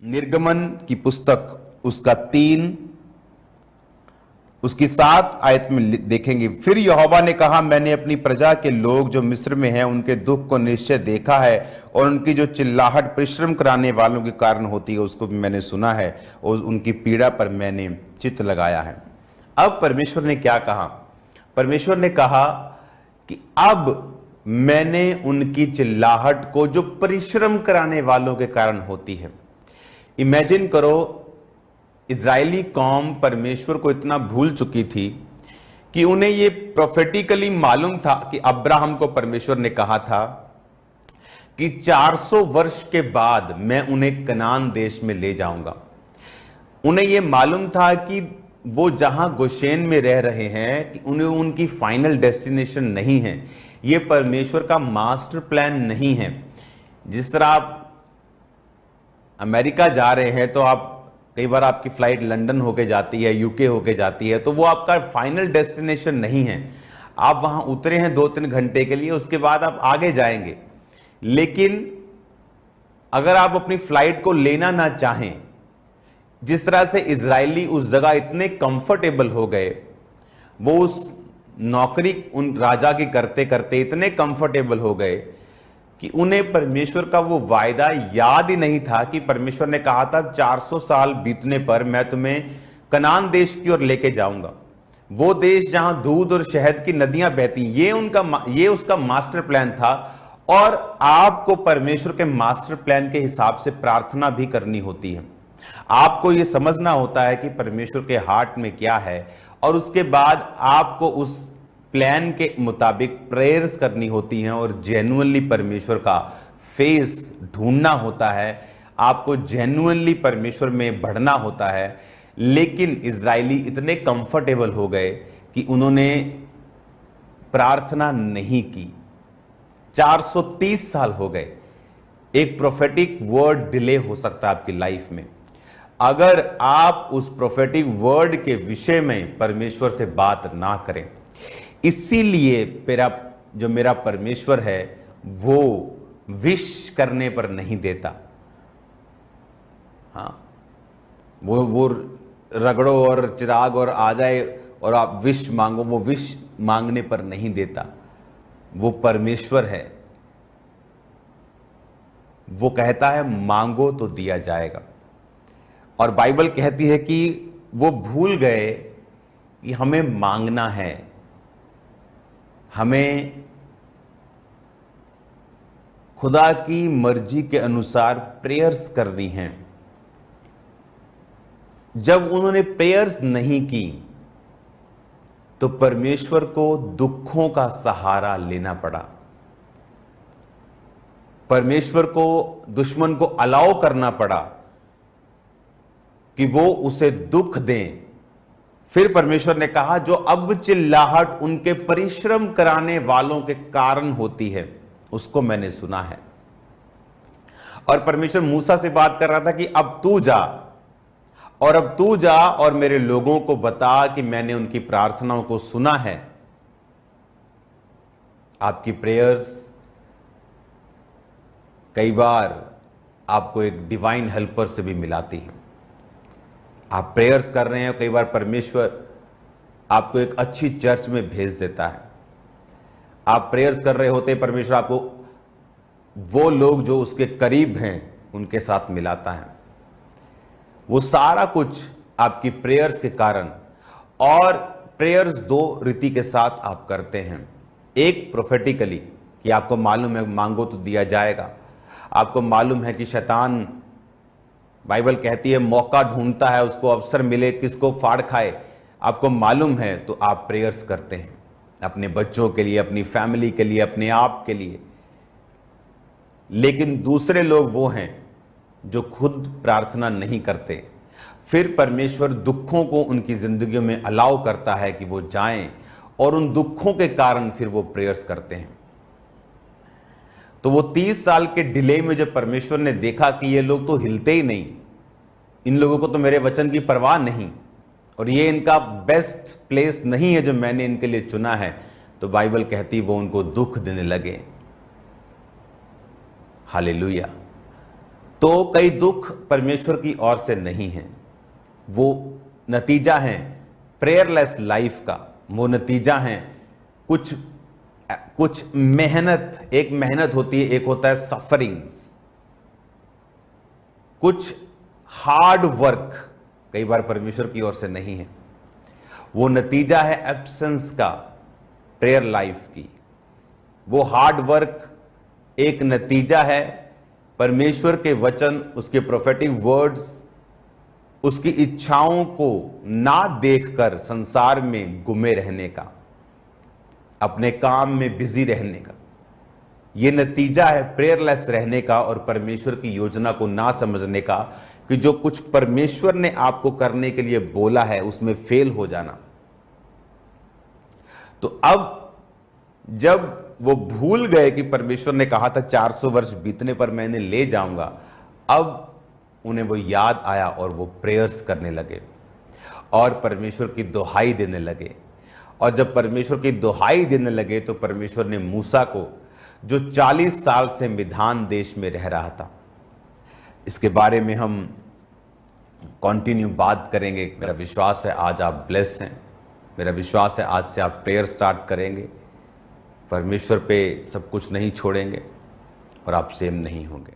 निर्गमन की पुस्तक उसका 3 उसकी 7 आयत में देखेंगे। फिर यहोवा ने कहा, मैंने अपनी प्रजा के लोग जो मिस्र में हैं उनके दुख को निश्चय देखा है, और उनकी जो चिल्लाहट परिश्रम कराने वालों के कारण होती है उसको भी मैंने सुना है, और उनकी पीड़ा पर मैंने चित्त लगाया है। अब परमेश्वर ने क्या कहा? परमेश्वर ने कहा कि अब मैंने उनकी चिल्लाहट को जो परिश्रम कराने वालों के कारण होती है। इमेजिन करो, इजरायली कौम परमेश्वर को इतना भूल चुकी थी कि उन्हें यह प्रोफेटिकली मालूम था कि अब्राहम को परमेश्वर ने कहा था कि 400 वर्ष के बाद मैं उन्हें कनान देश में ले जाऊंगा। उन्हें यह मालूम था कि वो जहां गोशेन में रह रहे हैं कि उन्हें उनकी फाइनल डेस्टिनेशन नहीं है, यह परमेश्वर का मास्टर प्लान नहीं है। जिस तरह आप अमेरिका जा रहे हैं तो आप कई बार आपकी फ्लाइट लंदन होके जाती है, यूके होके जाती है, तो वो आपका फाइनल डेस्टिनेशन नहीं है। आप वहां उतरे हैं 2-3 घंटे के लिए, उसके बाद आप आगे जाएंगे। लेकिन अगर आप अपनी फ्लाइट को लेना ना चाहें, जिस तरह से इजरायली उस जगह इतने कंफर्टेबल हो गए, वो उस नौकरी उन राजा की करते करते इतने कंफर्टेबल हो गए कि उन्हें परमेश्वर का वो वायदा याद ही नहीं था कि परमेश्वर ने कहा था 400 साल बीतने पर मैं तुम्हें कनान देश की ओर लेके जाऊंगा, वो देश जहां दूध और शहद की नदियां बहती। ये उसका मास्टर प्लान था। और आपको परमेश्वर के मास्टर प्लान के हिसाब से प्रार्थना भी करनी होती है। आपको यह समझना होता है कि परमेश्वर के हार्ट में क्या है, और उसके बाद आपको उस प्लान के मुताबिक प्रेयर्स करनी होती हैं और जेन्युइनली परमेश्वर का फेस ढूंढना होता है। आपको जेन्युइनली परमेश्वर में बढ़ना होता है। लेकिन इजरायली इतने कंफर्टेबल हो गए कि उन्होंने प्रार्थना नहीं की। 430 साल हो गए। एक प्रोफेटिक वर्ड डिले हो सकता है आपकी लाइफ में। अगर आप उस प्रोफेटिक वर्ड के विषय में परमेश्वर से बात ना करें, इसीलिए मेरा परमेश्वर है वो विश करने पर नहीं देता। हाँ, वो रगड़ो और चिराग और आ जाए और आप विश मांगो, वो विश मांगने पर नहीं देता। वो परमेश्वर है, वो कहता है मांगो तो दिया जाएगा। और बाइबल कहती है कि वो भूल गए कि हमें मांगना है, हमें खुदा की मर्जी के अनुसार प्रेयर्स करनी हैं। जब उन्होंने प्रेयर्स नहीं की तो परमेश्वर को दुखों का सहारा लेना पड़ा। परमेश्वर को दुश्मन को अलाउ करना पड़ा कि वो उसे दुख दें। फिर परमेश्वर ने कहा, जो अब चिल्लाहट उनके परिश्रम कराने वालों के कारण होती है उसको मैंने सुना है। और परमेश्वर मूसा से बात कर रहा था कि अब तू जा और मेरे लोगों को बता कि मैंने उनकी प्रार्थनाओं को सुना है। आपकी प्रेयर्स कई बार आपको एक डिवाइन हेल्पर से भी मिलाती हैं। आप प्रेयर्स कर रहे हैं, कई बार परमेश्वर आपको एक अच्छी चर्च में भेज देता है। आप प्रेयर्स कर रहे होते, परमेश्वर आपको वो लोग जो उसके करीब हैं उनके साथ मिलाता है। वो सारा कुछ आपकी प्रेयर्स के कारण। और प्रेयर्स 2 रीति के साथ आप करते हैं। एक प्रोफेटिकली कि आपको मालूम है मांगो तो दिया जाएगा। आपको मालूम है कि शैतान, बाइबल कहती है, मौका ढूंढता है, उसको अवसर मिले किसको फाड़ खाए। आपको मालूम है तो आप प्रेयर्स करते हैं अपने बच्चों के लिए, अपनी फैमिली के लिए, अपने आप के लिए। लेकिन दूसरे लोग वो हैं जो खुद प्रार्थना नहीं करते। फिर परमेश्वर दुखों को उनकी जिंदगियों में अलाउ करता है कि वो जाएं, और उन दुखों के कारण फिर वो प्रेयर्स करते हैं। तो वो 30 साल के डिले में जब परमेश्वर ने देखा कि ये लोग तो हिलते ही नहीं, इन लोगों को तो मेरे वचन की परवाह नहीं, और ये इनका बेस्ट प्लेस नहीं है जो मैंने इनके लिए चुना है, तो बाइबल कहती वो उनको दुख देने लगे। हालेलुया। तो कई दुख परमेश्वर की ओर से नहीं है, वो नतीजा है प्रेयरलेस लाइफ का, वो नतीजा है कुछ मेहनत। एक मेहनत होती है, एक होता है सफरिंग्स, कुछ हार्ड वर्क कई बार परमेश्वर की ओर से नहीं है। वो नतीजा है एब्सेंस का प्रेयर लाइफ की। वो हार्ड वर्क एक नतीजा है परमेश्वर के वचन, उसके प्रोफेटिक वर्ड्स, उसकी इच्छाओं को ना देखकर संसार में गुमे रहने का, अपने काम में बिजी रहने का। यह नतीजा है प्रेयरलेस रहने का और परमेश्वर की योजना को ना समझने का, कि जो कुछ परमेश्वर ने आपको करने के लिए बोला है उसमें फेल हो जाना। तो अब जब वो भूल गए कि परमेश्वर ने कहा था 400 वर्ष बीतने पर मैं इन्हें ले जाऊंगा, अब उन्हें वो याद आया और वो प्रेयर्स करने लगे और परमेश्वर की दुहाई देने लगे। और जब परमेश्वर की दुहाई देने लगे तो परमेश्वर ने मूसा को, जो 40 साल से मिधान देश में रह रहा था, इसके बारे में हम कंटिन्यू बात करेंगे। मेरा विश्वास है आज आप ब्लेस हैं, मेरा विश्वास है आज से आप प्रेयर स्टार्ट करेंगे, परमेश्वर पे सब कुछ नहीं छोड़ेंगे और आप सेम नहीं होंगे।